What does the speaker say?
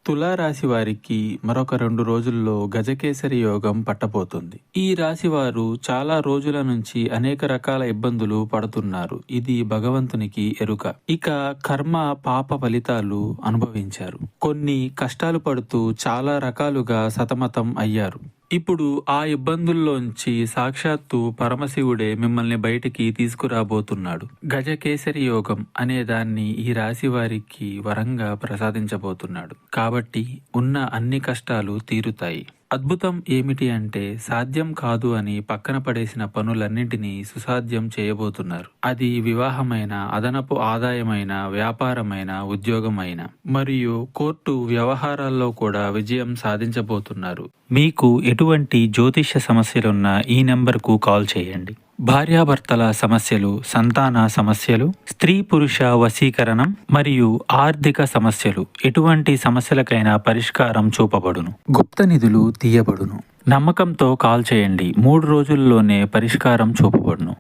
తులారాశి వారికి మరొక 2 రోజుల్లో గజకేసరి యోగం పట్టబోతుంది. ఈ రాశి వారు చాలా రోజుల నుంచి అనేక రకాల ఇబ్బందులు పడుతున్నారు. ఇది భగవంతునికి ఎరుక. ఇక కర్మ పాప ఫలితాలు అనుభవించారు. కొన్ని కష్టాలు పడుతూ చాలా రకాలుగా సతమతం అయ్యారు. ఇప్పుడు ఆ ఇబ్బందుల్లోంచి సాక్షాత్తు పరమశివుడే మిమ్మల్ని బయటికి తీసుకురాబోతున్నాడు. గజకేసరి యోగం అనే దాన్ని ఈ రాశి వారికి వరంగా ప్రసాదించబోతున్నాడు. కాబట్టి ఉన్న అన్ని కష్టాలు తీరుతాయి. అద్భుతం ఏమిటి అంటే సాధ్యం కాదు అని పక్కన పడేసిన పనులన్నింటినీ సుసాధ్యం చేయబోతున్నారు. అది వివాహమైన, అదనపు ఆదాయమైన, వ్యాపారమైన, ఉద్యోగమైన మరియు కోర్టు వ్యవహారాల్లో కూడా విజయం సాధించబోతున్నారు. మీకు ఎటువంటి జ్యోతిష్య సమస్యలున్నా ఈ నెంబర్కు కాల్ చేయండి. భార్యాభర్తల సమస్యలు, సంతాన సమస్యలు, స్త్రీ పురుష వశీకరణం మరియు ఆర్థిక సమస్యలు, ఎటువంటి సమస్యలకైనా పరిష్కారం చూపబడును. గుప్త నిధులు తీయబడును. నమ్మకంతో కాల్ చేయండి. 3 రోజుల్లోనే పరిష్కారం చూపబడును.